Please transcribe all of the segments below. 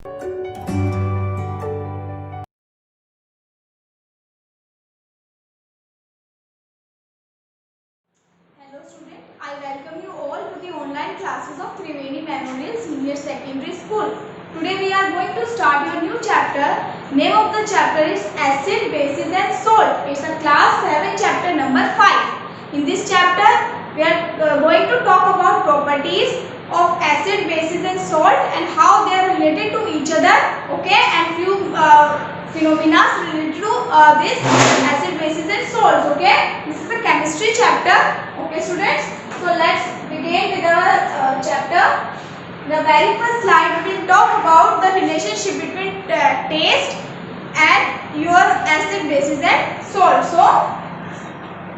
Hello student, I welcome you all to the online classes of Triveni Memorial Senior Secondary School. Today we are going to start your new chapter. Name of the chapter is Acid, Bases and Salt. It's a class 7 chapter number 5. In this chapter we are going to talk about properties of acid, bases and salt and how they are related to each other. Okay, and few phenomena related to this acid, bases and salts. Okay, this is a chemistry chapter. Okay students, so let's begin with our chapter. The very first slide we will talk about the relationship between taste and your acid, bases and salt. So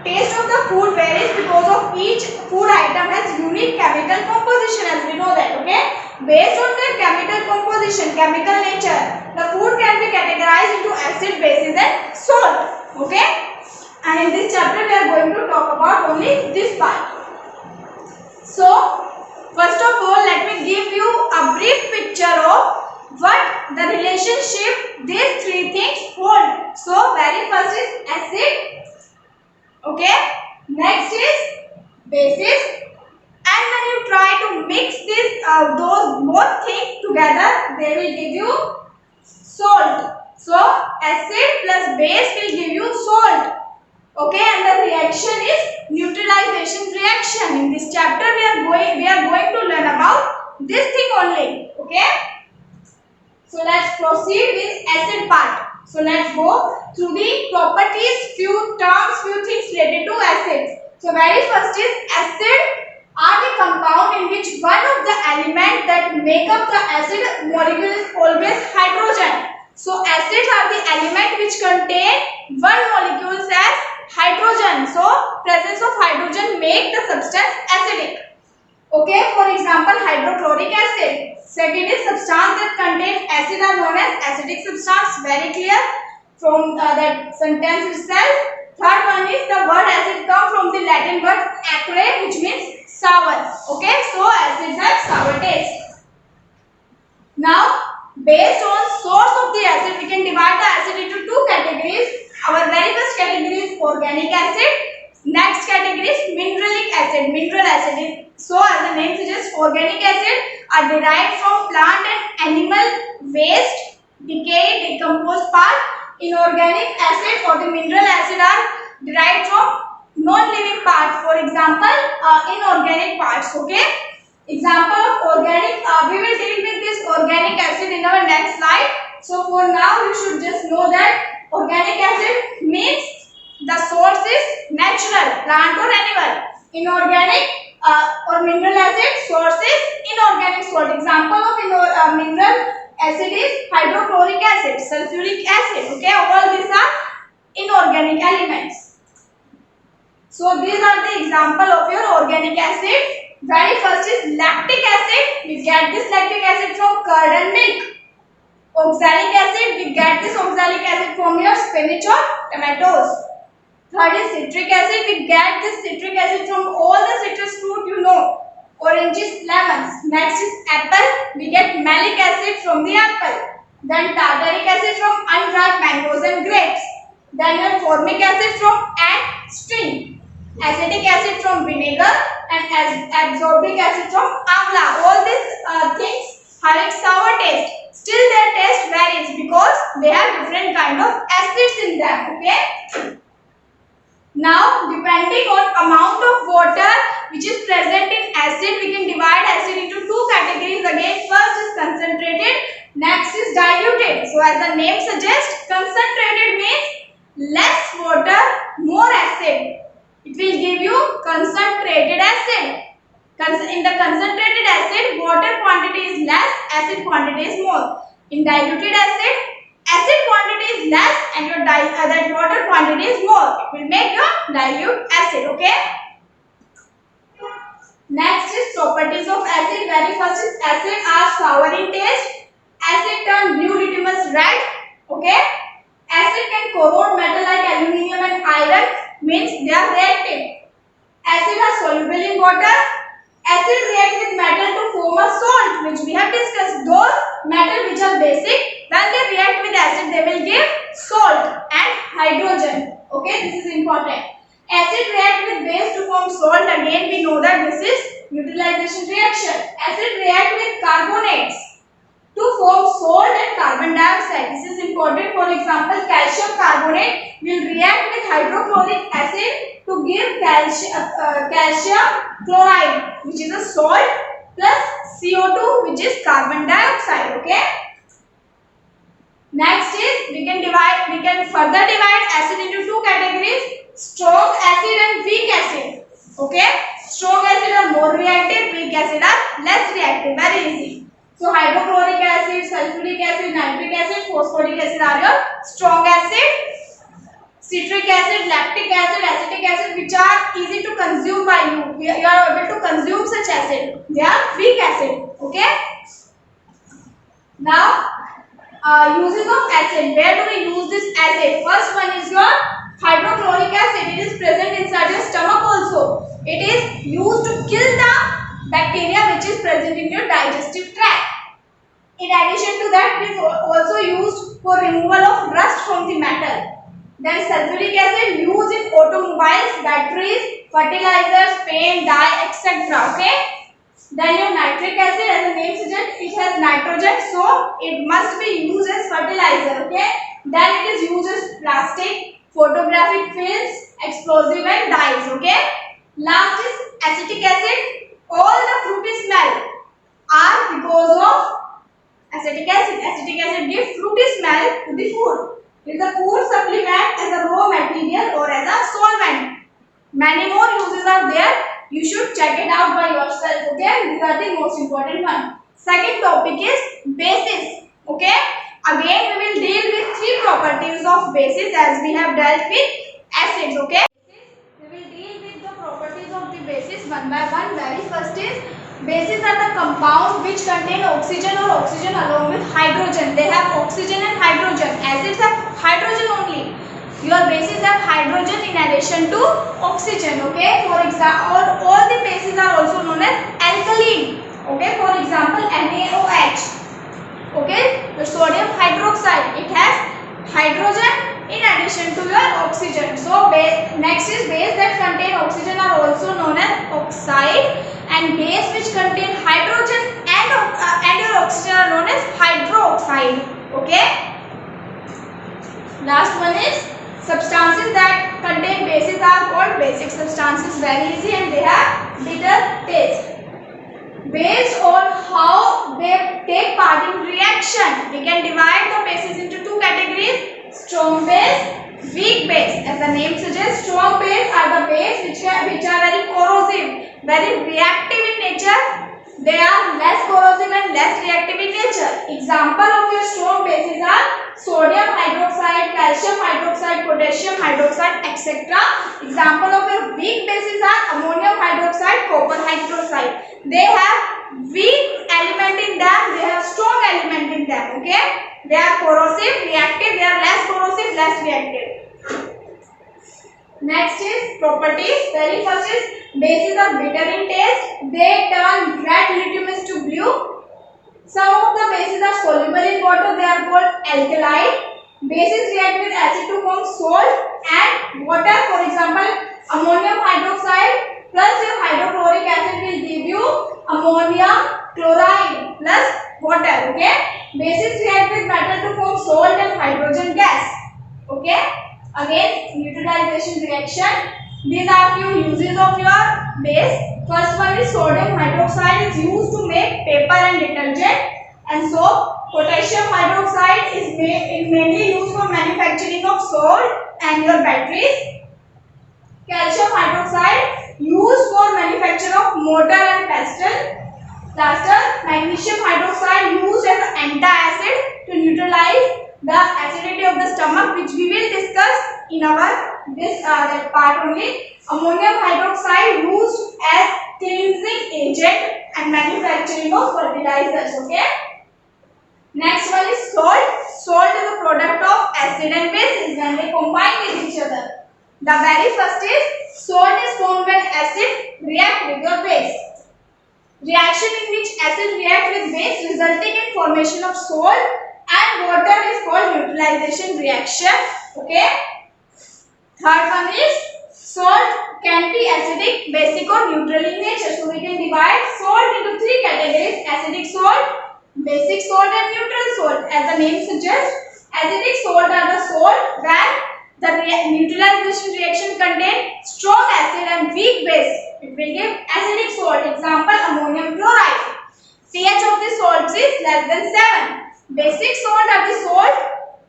taste of the food varies because of each food item has unique chemical composition, as we know that. Okay, based on their chemical composition, chemical nature, the food can be categorized into acid, bases and salt. Okay, and in this chapter we are going to talk about only this part. So first of all, let me give you a brief picture of what the relationship these three things hold. So very first is acid. Okay, next is bases, and when you try to mix this those both things together, they will give you salt. So acid plus base will give you salt. Okay, and the reaction is neutralization reaction. In this chapter we are going to learn about this thing only. Okay, so let's proceed with acid part. So let's go through the properties, few terms, few things related to acids. So very first is acid are the compound in which one of the element that make up the acid molecule is always hydrogen. So acids are the element which contain one molecule as hydrogen. So presence of hydrogen make the substance acidic. Okay, for example, hydrochloric acid. Second is substance that contain acid are known as acidic substance. Very clear from that sentence itself. Third one is the word acid come from the Latin word acre, which means sour. Okay, so acids have sour taste. Now, based on source of the acid, we can divide the acid into two categories. Our very first category is organic acid. Next category is mineralic acid. Mineral acid is, so as the name suggests, organic acid are derived from plant and animal waste, decayed, decomposed part. Inorganic acid or the mineral acid are derived from non-living parts. For example, inorganic parts. Okay. Example of organic, we will deal with this organic acid in our next slide. So for now, you should just know that organic acid means the source is natural, plant or animal. Inorganic or mineral acid, source is inorganic salt. Example of mineral acid is hydrochloric acid, sulfuric acid. Okay, all these are inorganic elements. So these are the example of your organic acid. Very first is lactic acid. We get this lactic acid from curd and milk. Oxalic acid, we get this oxalic acid from your spinach or tomatoes. Third is citric acid. We get this citric acid from all the citrus fruit you know. Oranges, lemons. Next is apple. We get malic acid from the apple. Then tartaric acid from unripe mangoes and grapes. Then formic acid from ant string. Acetic acid from vinegar and absorbic acid from amla. All these things having sour taste. Still their taste varies because they have different kind of acids in them. Okay. Now, depending on amount of water which is present in acid, we can divide acid into two categories again. First is concentrated, next is diluted. So, as the name suggests, concentrated means less water, more acid. It will give you concentrated acid. In the concentrated acid, water quantity is less, acid quantity is more. In diluted acid, acid quantity is less and your that water quantity is more. It will make your dilute acid. Okay. Next is properties of acid. Very first is acid are sour in taste. Acid turn blue litmus red. Okay. Acid can corrode metal like aluminium and iron. Means they are reactive. Acid are soluble in water. Acid react with metal to form a salt, which we have discussed. Those metal which are basic. When they react with acid, they will give salt and hydrogen. Okay, this is important. Acid react with base to form salt. Again, we know that this is neutralization reaction. Acid react with carbonates to form salt and carbon dioxide. This is important. For example, calcium carbonate will react with hydrochloric acid to give calcium chloride, which is a salt, plus CO2, which is carbon dioxide. Okay. Next is we can further divide acid into two categories: strong acid and weak acid. Okay. Strong acid are more reactive, weak acid are less reactive. Very easy. So hydrochloric acid, sulfuric acid, nitric acid, phosphoric acid are your strong acid. Citric acid, lactic acid, acetic acid, which are easy to consume by you. You are able to consume such acid. They are weak acid. Okay. Now, uses of acid. Where do we use this acid? First one is your hydrochloric acid. It is present inside your stomach also. It is used to kill the bacteria which is present in your digestive tract. In addition to that, it is also used for removal of rust from the metal. Then sulfuric acid used in automobiles, batteries, fertilizers, paint, dye, etc. Okay. Then your nitric acid, as the name suggests, it has nitrogen, so it must be used as fertilizer. Okay. Then it is used as plastic, photographic films, explosive and dyes. Okay. Last is acetic acid. All the fruity smell are because of acetic acid. Acetic acid gives fruity smell to the food. It is a food supplement as a raw material or as a solvent. Many more uses are there. You should check it out by yourself. Okay, these are the most important one. Second topic is bases. Okay, again we will deal with three properties of bases as we have dealt with acids. Okay, we will deal with the properties of the bases one by one. Very first is bases are the compound which contain oxygen or oxygen along with hydrogen. They have oxygen and hydrogen. Acids have hydrogen only. Your bases have hydrogen in addition to oxygen. Okay. For example, all the bases are also known as alkaline. Okay. For example, NaOH. Okay. The sodium hydroxide. It has hydrogen in addition to your oxygen. So next is base that contain oxygen are also known as oxide, and base which contain hydrogen and your oxygen are known as hydroxide. Okay. Last one is substances that contain bases are called basic substances. Very easy, and they have bitter taste. Based on how they take part in reaction, we can divide the bases into two categories: strong base, weak base. As the name suggests, strong base are the base which are very corrosive, very reactive in nature. They are less corrosive and less reactive in nature. Example of your strong bases are sodium hydroxide, calcium hydroxide, potassium hydroxide, etc. Example of your weak bases are ammonium hydroxide, copper hydroxide. They have weak element in them, they have strong element in them. Okay, they are corrosive, reactive. They are less corrosive, less reactive. Next is properties. Very first is bases are bitter in taste. They turn red litmus to blue. Some of the bases are soluble in water. They are called alkaline. Bases react with acid to form salt and water. For example, ammonium hydroxide plus your hydrochloric acid will give you ammonium chloride plus water. Okay. Bases react with metal to form salt and hydrogen gas. Okay. Again, neutralization reaction. These are few uses of your base. First one is sodium hydroxide is used to make paper and detergent, and so potassium hydroxide is mainly used for manufacturing of salt and your batteries. Calcium hydroxide used for manufacture of mortar and plaster. Magnesium hydroxide used as an antacid to neutralize the acidity of the stomach, which we will discuss in our that part only. Ammonium hydroxide used as cleansing agent and manufacturing of fertilizers. Okay. Next one is salt. Salt is a product of acid and bases when they combine with each other. The very first is salt is formed when acid react with your base. Reaction in which acid react with base resulting in formation of salt and water is called neutralization reaction. Okay. Third one is salt can be acidic, basic or neutral in nature. So we can divide salt into three categories: acidic salt, basic salt and neutral salt. As the name suggests, acidic salt are the salt where the neutralization reaction contains strong acid and weak base. It will give acidic salt. Example, ammonium chloride. pH of the salts is less than 7. Basic salt are the salt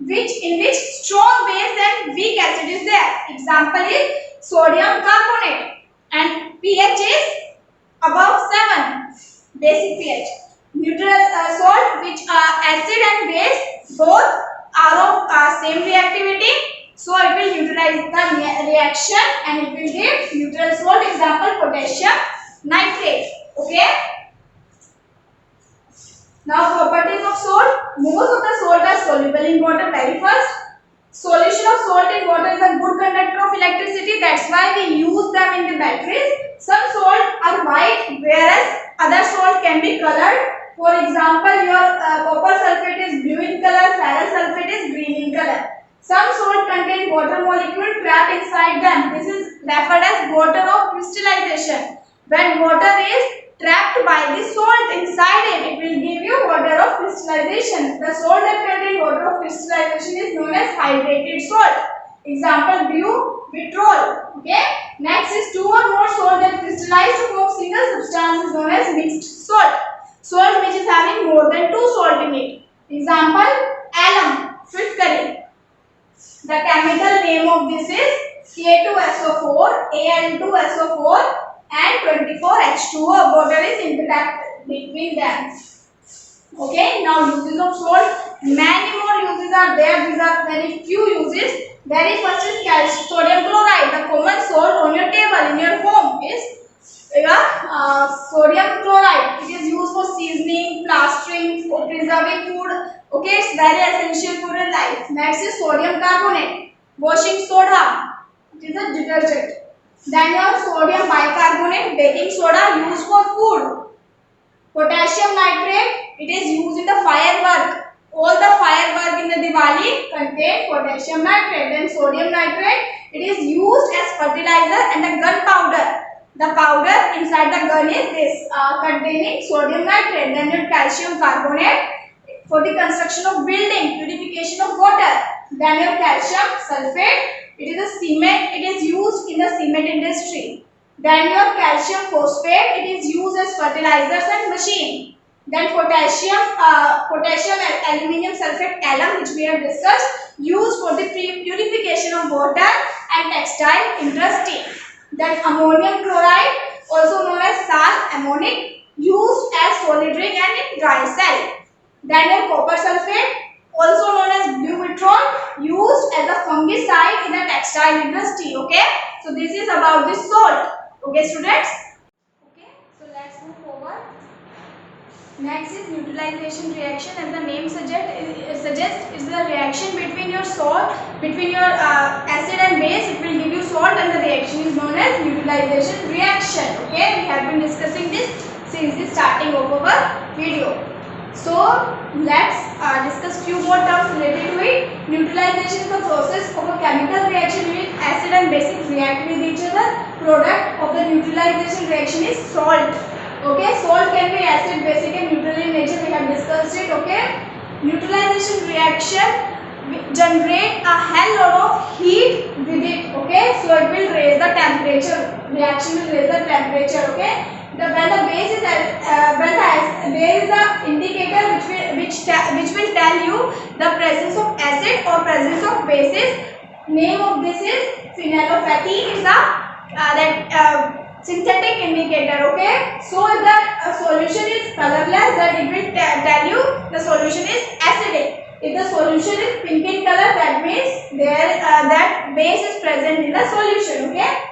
in which strong base and weak acid is there. Example is sodium carbonate and pH is above 7. Basic pH. Neutral salt which acid and base both are of same reactivity. So it will neutralize the reaction and it will give neutral salt. Example, potassium nitrate. Okay. Now properties of salt. Most of the salt are soluble in water. Very first, solution of salt in water is a good conductor of electricity. That's why we use them in the batteries. Some salt are white, whereas other salt can be colored. For example, your copper sulfate is blue in color, ferrous sulfate is green in color. Some salt contain water molecule trapped inside them. This is referred as water of crystallization. When water is trapped by the salt inside it, it will give you water of crystallization. The salt that contains water of crystallization is known as hydrated salt. Example, blue vitriol. Okay. Next is two or more salt that crystallize to form single substance is known as mixed salt. Salt which is having more than two salt in it. Example, alum, fish-curry. The chemical name of this is K2SO4, Al2SO4 and 24H2O. Water is interact between them. Okay, now uses of salt. Many more uses are there. These are very few uses. Very first is sodium chloride. The common salt on your table in your home is sodium chloride. It is used for seasoning, plastering, for preserving food. Okay, it's very essential for your life. Next is sodium carbonate, washing soda. It is a detergent. Then your sodium bicarbonate, baking soda used for food. Potassium nitrate, it is used in the firework. All the firework in the Diwali contain potassium nitrate. Then sodium nitrate, it is used as fertilizer and the gunpowder. The powder inside the gun is this containing sodium nitrate. Then your calcium carbonate for the construction of building, purification of water. Then your calcium sulfate, it is a cement. It is used in the cement industry. Then your calcium phosphate, it is used as fertilizers and machine. Then potassium aluminium sulfate alum, which we have discussed, used for the purification of water and textile industry. Then ammonium chloride, also known as sal ammonic, used as solid ring and in dry cell. Then your copper sulfate, also known as blue vitriol, used as a fungicide in the textile industry. Okay, so this is about the salt. Okay, students. Okay, so let's move forward. Next is neutralization reaction. As the name suggests, is the reaction between your salt, between your acid and base. It will give you salt, and the reaction is known as neutralization reaction. Okay, we have been discussing this since the starting of our video. So let's discuss few more terms related to it. Neutralization is the process of a chemical reaction in which acid and basic react with each other. Product of the neutralization reaction is salt. Okay, salt can be acid, basic and neutral in nature. We have discussed it. Okay, neutralization reaction generate a hell lot of heat with it. Okay, so it will raise the temperature. Reaction will raise the temperature. Okay. When the base is there is a indicator which will tell you the presence of acid or presence of bases. Name of this is phenolphthalein. Is the synthetic indicator. Okay, so if the solution is colorless, then it will tell you the solution is acidic. If the solution is pink in color, that means that base is present in the solution. Okay.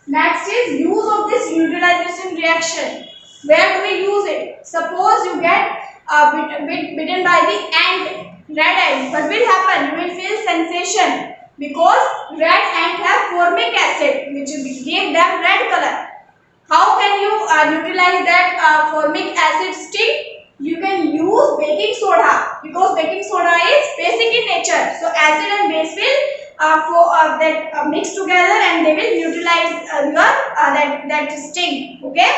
Next is use of this neutralization reaction. Where do we use it? Suppose you get bitten by the ant, red ant. What will happen? You will feel sensation because red ant have formic acid, which give them red color. How can you neutralize that formic acid sting? You can use baking soda. You in nature. So acid and base will mix together and they will neutralize that sting. Okay.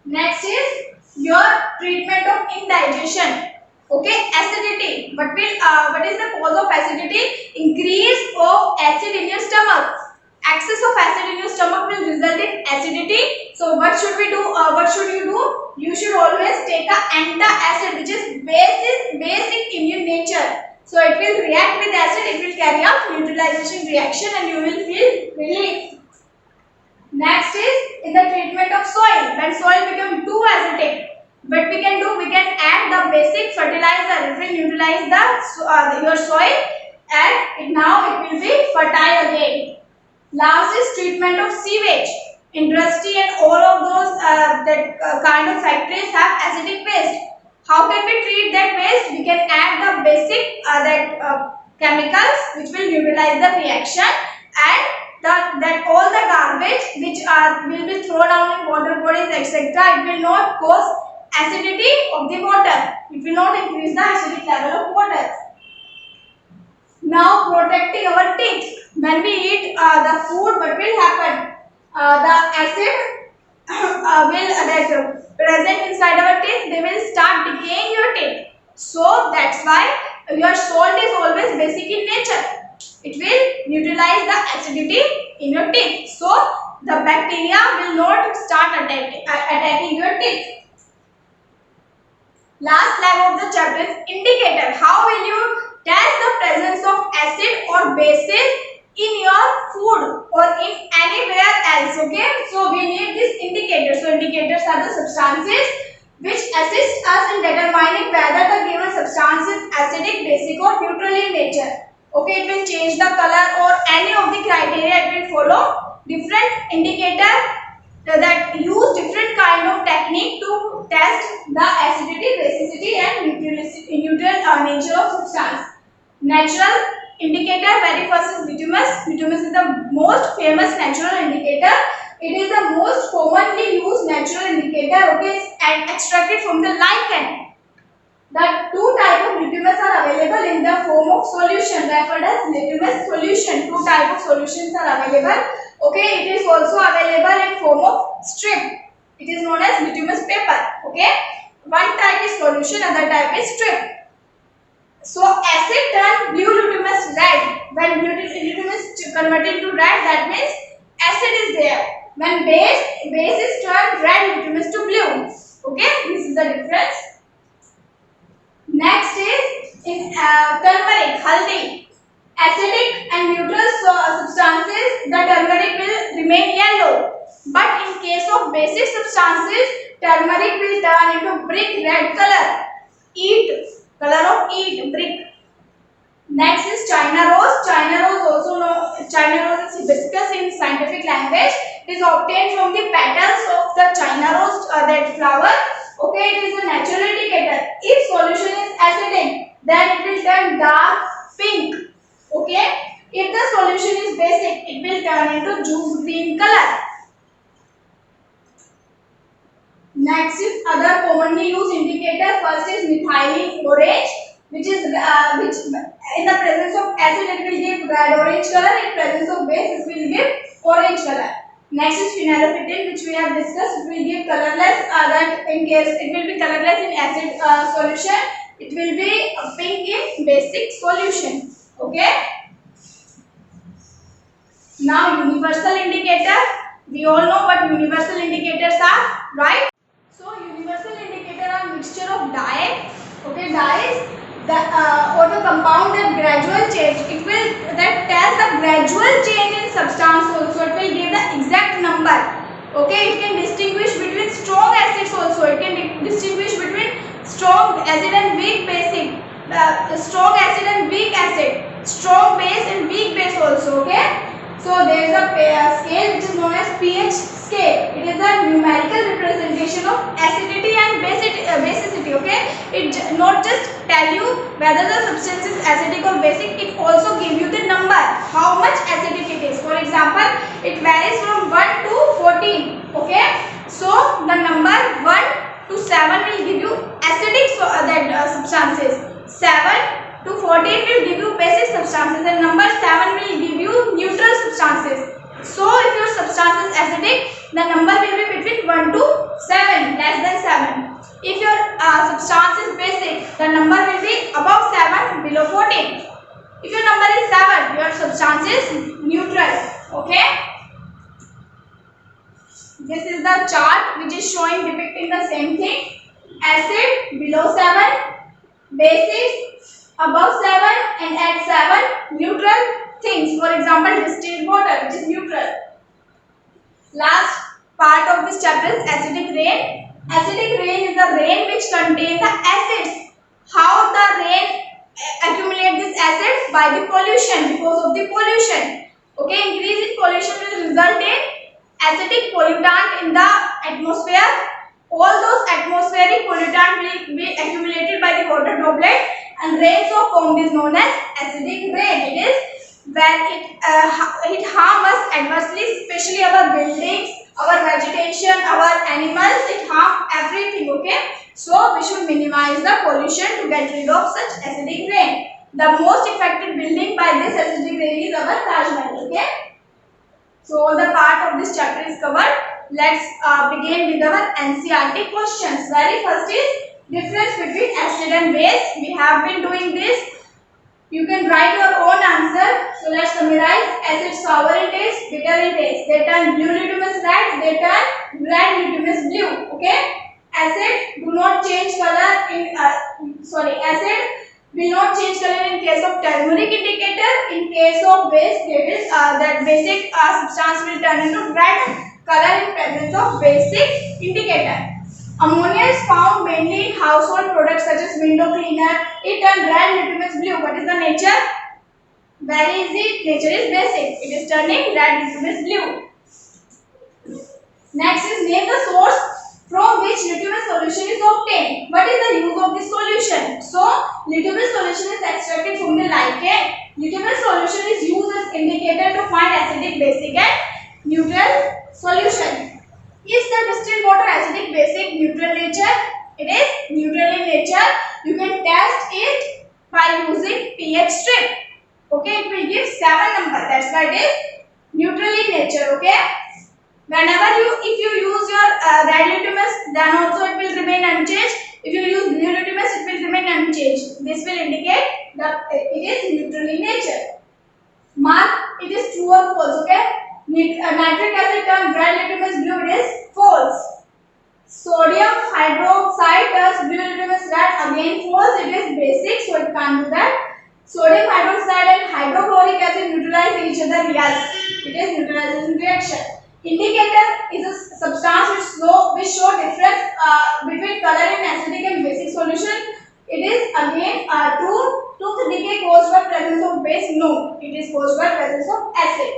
Next is your treatment of indigestion. Okay, acidity. What is the cause of acidity? Increase of acid in your stomach. Excess of acid in your stomach will result in acidity. So what should we do? What should you do? You should always take a antacid, which is basic in your nature. So it will react with acid. It will carry out neutralization reaction, and you will feel relief. Next is in the treatment of soil. When soil becomes too acidic, what we can do? We can add the basic fertilizer. It will neutralize your soil, and now it will be fertile again. Last is treatment of sewage. Industry and all of those kind of factories have acidic waste. How can we treat that waste? We can add the basic chemicals which will neutralize the reaction, and that all the garbage which will be thrown down in water bodies, etc. It will not cause acidity of the water. It will not increase the acidic level of water. Now protecting our teeth. When we eat the food, what will happen? The acid will present inside our teeth. They will start decaying your teeth. So that's why your salt is always basic in nature. It will neutralize the acidity in your teeth. So the bacteria will not start attacking your teeth. Last leg of the chapter is indicator. How will you test the presence of acid or bases in your food or in anywhere else? Okay, so we need this indicator. So indicators are the substances which assist us in determining whether the given substance is acidic, basic or neutral in nature. Okay, it will change the color or any of the criteria. It will follow different indicator that use different kind of technique to test the acidity, basicity and neutral nature of substance. Natural indicator, very first is bituminous. Bituminous is the most famous natural indicator. It is the most commonly used natural indicator. Okay, and extracted from the lichen. The two types of bituminous are available in the form of solution, referred as litmus solution. Two types of solutions are available. Okay, it is also available in form of strip. It is known as litmus paper. Okay, one type is solution, other type is strip. So acid turn blue litmus red. When blue litmus converted to red, that means acid is there. When base is turned red litmus to blue. Okay, this is the difference. Next is in turmeric, haldi. Acidic and neutral substances, the turmeric will remain yellow. But in case of basic substances, turmeric will turn into brick red color. Color of brick. Next is China rose. China rose is hibiscus in scientific language. It is obtained from the petals of the China rose, that flower. Okay, it is a natural indicator. If solution is acidic, then it will turn dark pink. Okay, if the solution is basic, it will turn into juice green color. Next is other commonly used indicator. First is methylene orange, which in the presence of acid it will give red orange color. In presence of base it will give orange color. Next is phenylephrine, which we have discussed. It will give colorless. That in case it will be colorless in acid solution, it will be pink in basic solution. Okay. Now universal indicator. We all know what universal indicators are, right? So universal indicator are mixture of dye. Okay, dyes. Or the compound that gradual change. It will tells the gradual change in substance also. It will give the exact number. Okay, it can distinguish between strong acids also. It can distinguish between strong acid and weak basic. Strong acid and weak acid. Strong base and weak base also. Okay. So there is a scale which is known as pH scale. It is a numerical representation of acidity and basicity. Okay, it not just tell you whether the substance is acidic or basic. It also give you the number, how much acidic it is. For example, it varies from 1 to 14. Okay, so the number 1 to 7 will give you acidic substances. 7 14 will give you basic substances and number 7 will give you neutral substances. So if your substance is acidic, the number will be between 1 to 7, less than 7. If your substance is basic, the number will be above 7, below 14. If your number is 7, your substance is neutral. Okay. This is the chart which is showing depicting the same thing. Acid below 7, basic above 7, and at 7 neutral things. For example, distilled water which is neutral. Last part of this chapter is acidic rain. Acidic rain is the rain which contains the acids. How the rain accumulate this acids? By the pollution, because of the pollution. Okay, increase in pollution will result in acidic pollutant in the atmosphere. All those atmospheric pollutant will be accumulated by the water droplet, and rain so formed is known as acidic rain. It is when it harms us adversely, especially our buildings, our vegetation, our animals. It harms everything. Okay, so we should minimize the pollution to get rid of such acidic rain. The most affected building by this acidic rain is our Taj Mahal. Okay. So all the part of this chapter is covered. Let's begin with our NCERT questions. Very first is difference between acid and base. We have been doing this. You can write your own answer. So let's summarize. Acids sour in taste, bitter in taste. They turn blue litmus red. They turn red litmus blue. Okay. Acid do not change color in acid will not change color in case of turmeric indicator. In case of base, that basic substance will turn into red color in presence of basic indicator. Ammonia is found mainly in household products such as window cleaner. It turns red litmus blue. What is the nature? Very easy. Nature is basic. It is turning red litmus blue. Next is name the source from which litmus solution is obtained. What is the use of this solution? So, litmus solution is extracted from the lichen. Litmus solution is used as indicator to find acidic, basic and neutral solution. Is the distilled water acidic, basic, neutral nature? It is neutral in nature. You can test it by using pH strip. Okay, it will give 7 number. That's why it is neutral in nature. Okay. Whenever if you use your red litmus, then also it will remain unchanged. If you use blue litmus, it will remain unchanged. This will indicate that it is neutral in nature. Mark it is true or false. Okay. Nitric acid turns red litmus blue. It is false. Sodium hydroxide turns blue litmus red. Again false. It is basic, so it can't do that. Sodium hydroxide and hydrochloric acid neutralize each other. Yes, it is neutralization reaction. Indicator is a substance which show difference between color in acidic and basic solution. It is again true. Tooth decay caused by presence of base? No, it is caused by presence of acid.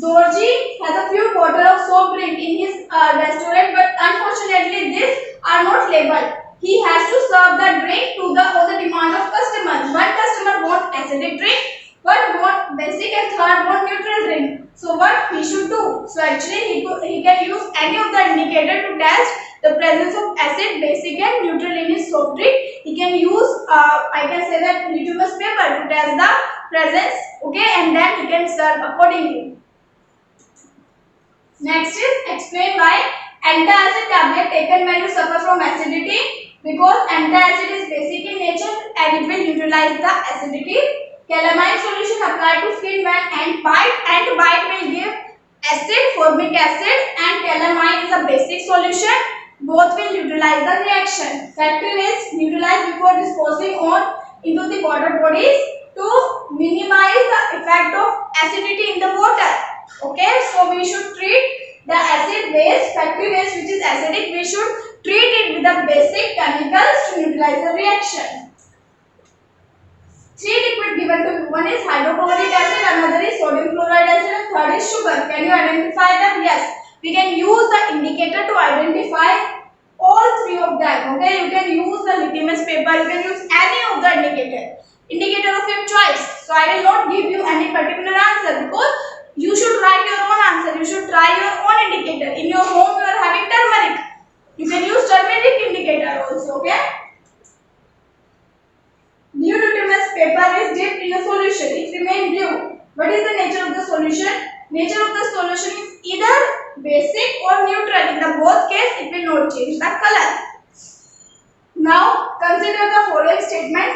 Dorji has a few bottles of soft drink in his restaurant, but unfortunately these are not labeled. He has to serve the drink to the demand of customers. One customer wants acidic drink, one wants basic, and third wants neutral drink. So what he should do? So actually he can use any of the indicator to test the presence of acid, basic and neutral in his soft drink. He can use I can say that litmus paper to test the presence. Okay, and then he can serve accordingly. Next is explain why antacid tablet taken when you suffer from acidity. Because antacid is basic in nature and it will neutralize the acidity. Calamine solution applied to skin when ant bite will give acid, formic acid, and calamine is a basic solution. Both will neutralize the reaction. Factor is neutralized before disposing on into the water bodies to minimize the effect of acidity in the water. Okay, so we should treat the acid base, factory base which is acidic, we should treat it with the basic chemicals to neutralize the reaction. 3 liquid given to you. One is hydrochloric acid, another is sodium chloride acid, and third is sugar. Can you identify them? Yes. We can use the indicator to identify all 3 of them. Okay, you can use the litmus paper, you can use any of the indicator of your choice. So I will not give you any particular answer because you should write your own answer. You should try your own indicator. In your home you are having turmeric. You can use turmeric indicator also. Okay. paper is dipped in a solution, it remains blue. What is the nature of the solution? Nature of the solution is either basic or neutral. In the both case, it will not change the color. Now consider the following statement.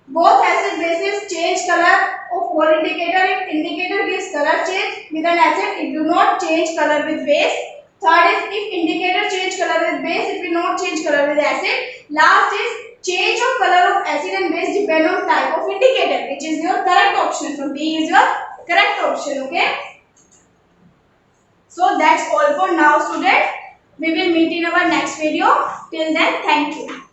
Both acid bases change color of all indicator. If indicator gives color change with an acid, it do not change color with base. Third is if indicator change color with base, it will not change color with acid. Last is change of color of acid and base depend on type of indicator, which is your correct option. So D is your correct option. Okay. So that's all for now, students. We will meet in our next video. Till then, thank you.